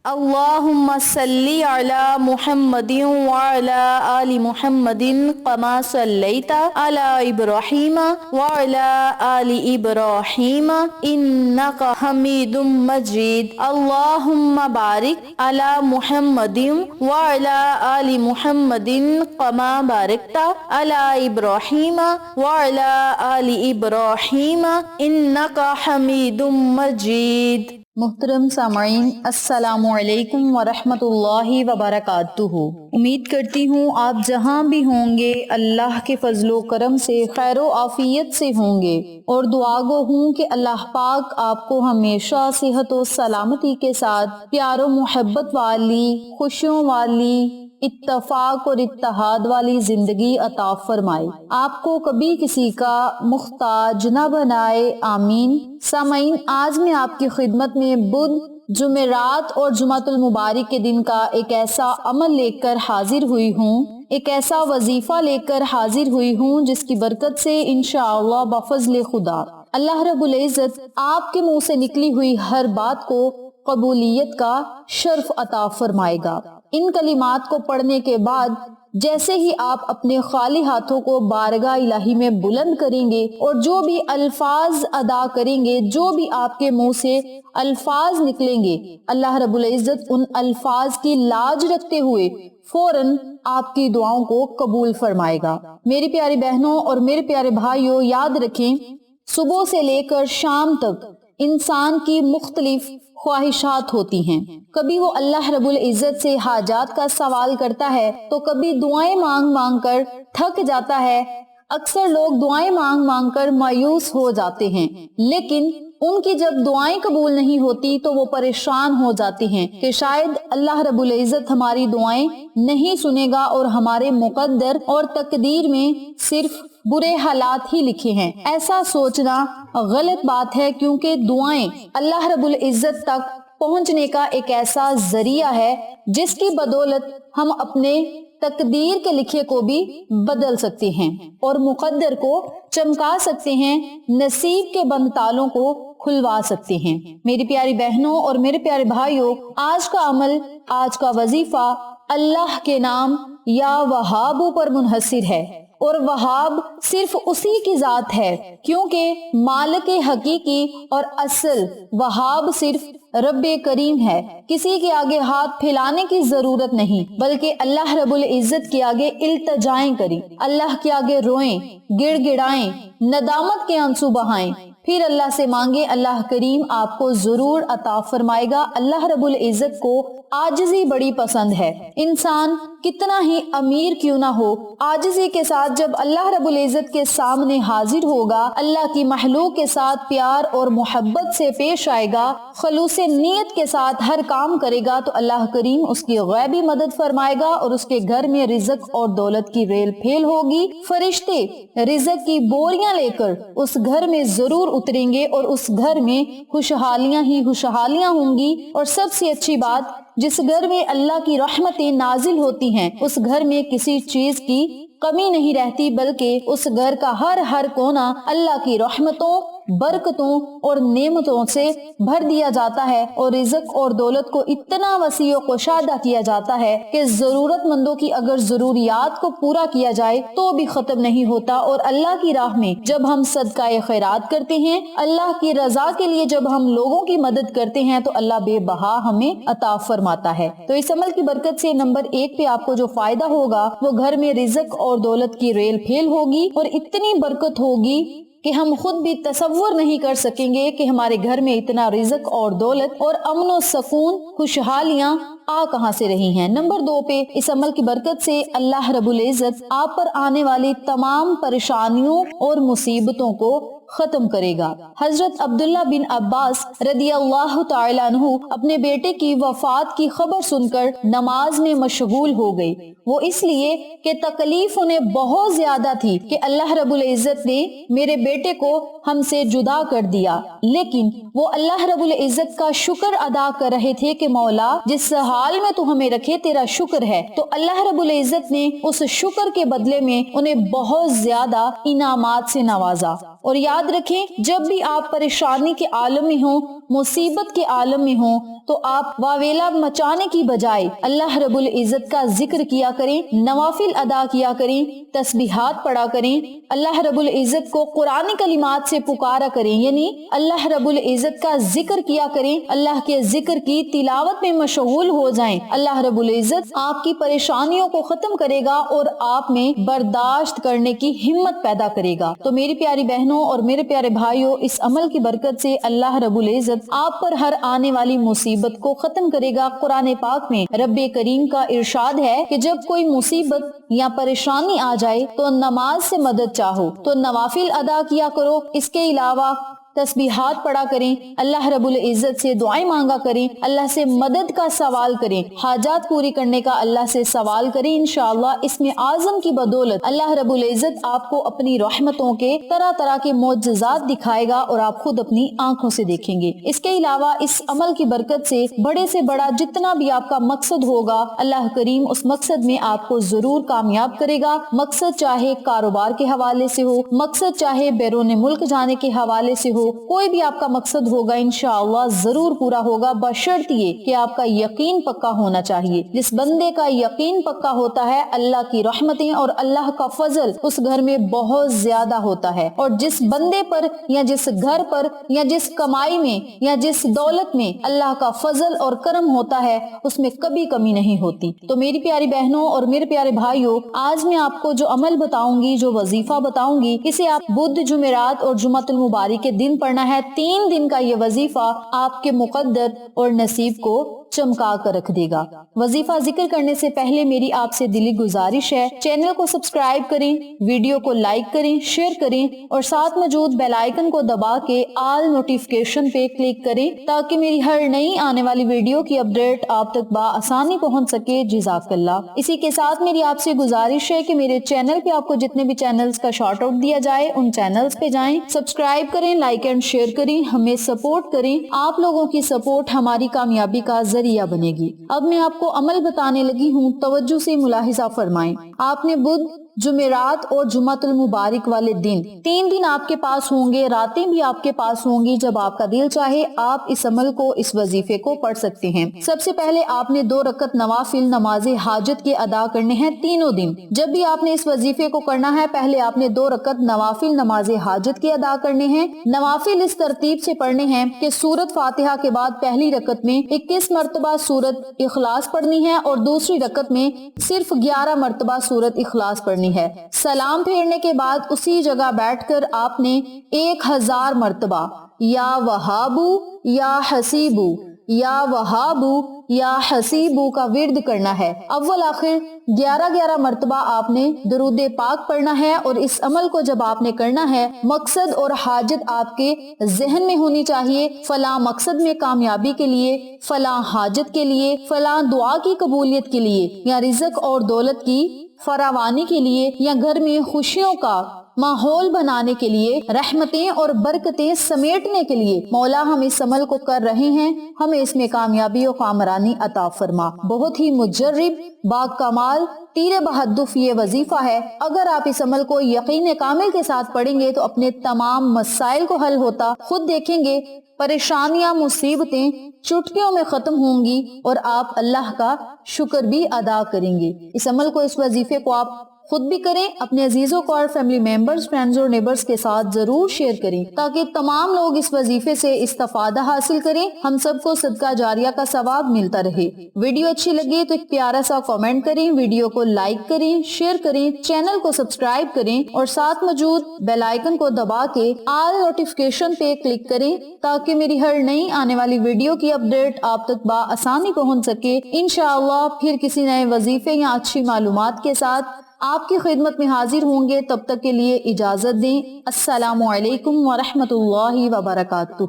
اللہم صلی علی محمد وعلی آل محمد کما صلیت علی ابراہیم وعلی آل ابراہیم انک حمید مجید اللہم بارک علی محمد وعلی آل محمد کما بارکت علی ابراہیم وعلی آل ابراہیم انک حمید مجید۔ محترم سامعین، السلام علیکم ورحمۃ اللہ وبرکاتہ۔ امید کرتی ہوں آپ جہاں بھی ہوں گے اللہ کے فضل و کرم سے خیر و عافیت سے ہوں گے، اور دعا گو ہوں کہ اللہ پاک آپ کو ہمیشہ صحت و سلامتی کے ساتھ پیار و محبت والی، خوشیوں والی، اتفاق اور اتحاد والی زندگی عطا فرمائے، آپ کو کبھی کسی کا محتاج نہ بنائے، آمین۔ سامعین، آج میں آپ کی خدمت میں بدھ، جمعرات اور جمعۃ المبارک کے دن کا ایک ایسا عمل لے کر حاضر ہوئی ہوں، ایک ایسا وظیفہ لے کر حاضر ہوئی ہوں جس کی برکت سے انشاءاللہ بفضل خدا اللہ رب العزت آپ کے منہ سے نکلی ہوئی ہر بات کو قبولیت کا شرف عطا فرمائے گا۔ ان کلمات کو پڑھنے کے بعد جیسے ہی آپ اپنے خالی ہاتھوں کو بارگاہ الہی میں بلند کریں گے اور جو بھی الفاظ ادا کریں گے، جو بھی آپ کے منہ سے الفاظ نکلیں گے، اللہ رب العزت ان الفاظ کی لاج رکھتے ہوئے فوراً آپ کی دعاؤں کو قبول فرمائے گا۔ میری پیاری بہنوں اور میرے پیارے بھائیوں، یاد رکھیں، صبح سے لے کر شام تک انسان کی مختلف خواہشات ہوتی ہیں۔ کبھی وہ اللہ رب العزت سے حاجات کا سوال کرتا ہے تو کبھی دعائیں مانگ مانگ کر تھک جاتا ہے۔ اکثر لوگ دعائیں مانگ مانگ کر مایوس ہو جاتے ہیں، لیکن ان کی جب دعائیں قبول نہیں ہوتی تو وہ پریشان ہو جاتے ہیں کہ شاید اللہ رب العزت ہماری دعائیں نہیں سنے گا اور ہمارے مقدر اور تقدیر میں صرف برے حالات ہی لکھے ہیں۔ ایسا سوچنا غلط بات ہے، کیونکہ دعائیں اللہ رب العزت تک پہنچنے کا ایک ایسا ذریعہ ہے جس کی بدولت ہم اپنے تقدیر کے لکھے کو بھی بدل سکتے ہیں اور مقدر کو چمکا سکتے ہیں، نصیب کے بند تالوں کو کھلوا سکتے ہیں۔ میری پیاری بہنوں اور میرے پیارے بھائیوں، آج کا عمل، آج کا وظیفہ اللہ کے نام یا وہاب پر منحصر ہے، اور وہاب صرف اسی کی ذات ہے، کیونکہ مالک حقیقی اور اصل وہاب صرف رب کریم ہے۔ کسی کے آگے ہاتھ پھیلانے کی ضرورت نہیں، بلکہ اللہ رب العزت کے آگے التجائیں کریں، اللہ کے آگے روئیں، گڑ گڑائیں، ندامت کے آنسو بہائیں، پھر اللہ سے مانگے، اللہ کریم آپ کو ضرور عطا فرمائے گا۔ اللہ رب العزت کو عاجزی بڑی پسند ہے۔ انسان کتنا ہی امیر کیوں نہ ہو، عاجزی کے ساتھ جب اللہ رب العزت کے سامنے حاضر ہوگا، اللہ کی مخلوق کے ساتھ پیار اور محبت سے پیش آئے گا، خلوص نیت کے ساتھ ہر کام کرے گا، تو اللہ کریم اس کی غیبی مدد فرمائے گا اور اس کے گھر میں رزق اور دولت کی ریل پھیل ہوگی۔ فرشتے رزق کی بوریاں لے کر اس گھر میں ضرور اتریں گے اور اس گھر میں خوشحالیاں ہی خوشحالیاں ہوں گی۔ اور سب سے اچھی بات، جس گھر میں اللہ کی رحمتیں نازل ہوتی ہیں، اس گھر میں کسی چیز کی کمی نہیں رہتی، بلکہ اس گھر کا ہر کونا اللہ کی رحمتوں، برکتوں اور نعمتوں سے بھر دیا جاتا ہے، اور رزق اور دولت کو اتنا وسیع و کشادہ کیا جاتا ہے کہ ضرورت مندوں کی اگر ضروریات کو پورا کیا جائے تو بھی ختم نہیں ہوتا۔ اور اللہ کی راہ میں جب ہم صدقہ خیرات کرتے ہیں، اللہ کی رضا کے لیے جب ہم لوگوں کی مدد کرتے ہیں، تو اللہ بے بہا ہمیں عطا فرماتا ہے۔ تو اس عمل کی برکت سے نمبر 1 پہ آپ کو جو فائدہ ہوگا، وہ گھر میں رزق اور دولت کی ریل پھیل ہوگی، اور اتنی برکت ہوگی کہ ہم خود بھی تصور نہیں کر سکیں گے کہ ہمارے گھر میں اتنا رزق اور دولت اور امن و سکون، خوشحالیاں آ کہاں سے رہی ہیں۔ نمبر 2 پہ اس عمل کی برکت سے اللہ رب العزت آپ پر آنے والی تمام پریشانیوں اور مصیبتوں کو ختم کرے گا۔ حضرت عبداللہ بن عباس رضی اللہ تعالیٰ عنہ اپنے بیٹے کی وفات کی خبر سن کر نماز میں مشغول ہو گئی۔ وہ اس لیے کہ تکلیف انہیں بہت زیادہ تھی کہ اللہ رب العزت نے میرے بیٹے کو ہم سے جدا کر دیا، لیکن وہ اللہ رب العزت کا شکر ادا کر رہے تھے کہ مولا، جس حال میں تو ہمیں رکھے تیرا شکر ہے۔ تو اللہ رب العزت نے اس شکر کے بدلے میں انہیں بہت زیادہ انعامات سے نوازا۔ اور یاد رکھیں، جب بھی آپ پریشانی کے عالم میں ہوں، مصیبت کے عالم میں ہوں تو آپ واویلا مچانے کی بجائے اللہ رب العزت کا ذکر کیا کریں، نوافل ادا کیا کریں، تسبیحات پڑھا کریں، اللہ رب العزت کو قرآنی کلمات سے پکارا کریں، یعنی اللہ رب العزت کا ذکر کیا کریں، اللہ کے ذکر کی تلاوت میں مشغول ہو جائیں۔ اللہ رب العزت آپ کی پریشانیوں کو ختم کرے گا اور آپ میں برداشت کرنے کی ہمت پیدا کرے گا۔ تو میری پیاری بہنوں اور میرے پیارے بھائیوں، اس عمل کی برکت سے اللہ رب العزت آپ پر ہر آنے والی مصیبت کو ختم کرے گا۔ قرآن پاک میں رب کریم کا ارشاد ہے کہ جب کوئی مصیبت یا پریشانی آ جائے تو نماز سے مدد چاہو، تو نوافل ادا کیا کرو، اس کے علاوہ تسبیحات پڑھا کریں، اللہ رب العزت سے دعائیں مانگا کریں، اللہ سے مدد کا سوال کریں، حاجات پوری کرنے کا اللہ سے سوال کریں۔ انشاءاللہ اس میں اعظم کی بدولت اللہ رب العزت آپ کو اپنی رحمتوں کے طرح طرح کے معجزات دکھائے گا اور آپ خود اپنی آنکھوں سے دیکھیں گے۔ اس کے علاوہ اس عمل کی برکت سے بڑے سے بڑا جتنا بھی آپ کا مقصد ہوگا، اللہ کریم اس مقصد میں آپ کو ضرور کامیاب کرے گا۔ مقصد چاہے کاروبار کے حوالے سے ہو، مقصد چاہے بیرون ملک جانے کے حوالے سے ہو، کوئی بھی آپ کا مقصد ہوگا انشاءاللہ ضرور پورا ہوگا، بشرط یہ کہ آپ کا یقین پکا ہونا چاہیے۔ جس بندے کا یقین پکا ہوتا ہے، اللہ کی رحمتیں اور اللہ کا فضل اس گھر میں بہت زیادہ ہوتا ہے، اور جس بندے پر یا جس گھر پر یا جس کمائی میں یا جس دولت میں اللہ کا فضل اور کرم ہوتا ہے، اس میں کبھی کمی نہیں ہوتی۔ تو میری پیاری بہنوں اور میرے پیارے بھائیوں، آج میں آپ کو جو عمل بتاؤں گی، جو وظیفہ بتاؤں گی، اسے آپ بدھ، جمعرات اور جمعۃ المبارک کے دن پڑھنا ہے۔ 3 دن کا یہ وظیفہ آپ کے مقدر اور نصیب کو چمکا کر رکھ دے گا۔ وظیفہ ذکر کرنے سے پہلے میری آپ سے دلی گزارش ہے، چینل کو سبسکرائب کریں، ویڈیو کو لائک کریں، شیئر کریں اور ساتھ موجود بیل آئیکن کو دبا کے آل نوٹیفیکیشن پہ کلک کریں تاکہ میری ہر نئی آنے والی ویڈیو کی اپڈیٹ آپ تک بآسانی پہنچ سکے۔ جزاک اللہ۔ اسی کے ساتھ میری آپ سے گزارش ہے کہ میرے چینل پہ آپ کو جتنے بھی چینلز کا شارٹ آؤٹ دیا جائے ان چینلز پہ جائیں، سبسکرائب کریں، لائک اینڈ شیئر کریں، ہمیں سپورٹ کریں۔ آپ لوگوں کی سپورٹ ہماری کامیابی کا ذریعہ بنے گی۔ اب میں آپ کو عمل بتانے لگی ہوں، توجہ سے ملاحظہ فرمائیں۔ آپ نے بدھ، جمعرات اور جمعۃ المبارک والے دن 3 دن آپ کے پاس ہوں گے، راتیں بھی آپ کے پاس ہوں گی۔ جب آپ کا دل چاہے آپ اس عمل کو، اس وظیفے کو پڑھ سکتے ہیں۔ سب سے پہلے آپ نے 2 رکعت نوافل نماز حاجت کے ادا کرنے ہیں تینوں دن۔ جب بھی آپ نے اس وظیفے کو کرنا ہے، پہلے آپ نے 2 رکعت نوافل نماز حاجت کے ادا کرنے ہیں۔ نوافل اس ترتیب سے پڑھنے ہیں کہ سورۃ فاتحہ کے بعد پہلی رکعت میں 21 مرتبہ سورۃ اخلاص پڑھنی ہے اور دوسری رکعت میں صرف 11 مرتبہ سورۃ اخلاص پڑھنی ہے۔ سلام پھیرنے کے بعد اسی جگہ بیٹھ کر آپ نے 1000 مرتبہ یا وہابو یا حسیبو یا وہابو یا حسیبو کا ورد کرنا ہے۔ اول آخر 11 مرتبہ آپ نے درود پاک پڑھنا ہے، اور اس عمل کو جب آپ نے کرنا ہے، مقصد اور حاجت آپ کے ذہن میں ہونی چاہیے۔ فلاں مقصد میں کامیابی کے لیے، فلاں حاجت کے لیے، فلاں دعا کی قبولیت کے لیے، یا رزق اور دولت کی فراوانی کے لیے، یا گھر میں خوشیوں کا ماحول بنانے کے لیے، رحمتیں اور برکتیں سمیٹنے کے لیے۔ مولا ہم اس عمل کو کر رہے ہیں، ہمیں اس میں کامیابی و کامرانی عطا فرما۔ بہت ہی مجرب، با کمال، تیر بہدف یہ وظیفہ ہے۔ اگر آپ اس عمل کو یقین کامل کے ساتھ پڑھیں گے تو اپنے تمام مسائل کو حل ہوتا خود دیکھیں گے۔ پریشانیاں، مصیبتیں چٹکیوں میں ختم ہوں گی اور آپ اللہ کا شکر بھی ادا کریں گے۔ اس عمل کو، اس وظیفے کو آپ خود بھی کریں، اپنے عزیزوں کو اور فیملی ممبرز، فرینڈز اور نیبرز کے ساتھ ضرور شیئر کریں تاکہ تمام لوگ اس وظیفے سے استفادہ حاصل کریں، ہم سب کو صدقہ جاریہ کا ثواب ملتا رہے۔ ویڈیو اچھی لگے تو ایک پیارا سا کامنٹ کریں، ویڈیو کو لائک کریں، شیئر کریں، چینل کو سبسکرائب کریں اور ساتھ موجود بیل آئیکن کو دبا کے آل نوٹیفیکیشن پہ کلک کریں تاکہ میری ہر نئی آنے والی ویڈیو کی اپڈیٹ آپ تک بآسانی پہنچ سکے۔ انشاءاللہ پھر کسی نئے وظیفے یا اچھی معلومات کے ساتھ آپ کی خدمت میں حاضر ہوں گے۔ تب تک کے لیے اجازت دیں۔ السلام علیکم ورحمۃ اللہ وبرکاتہ۔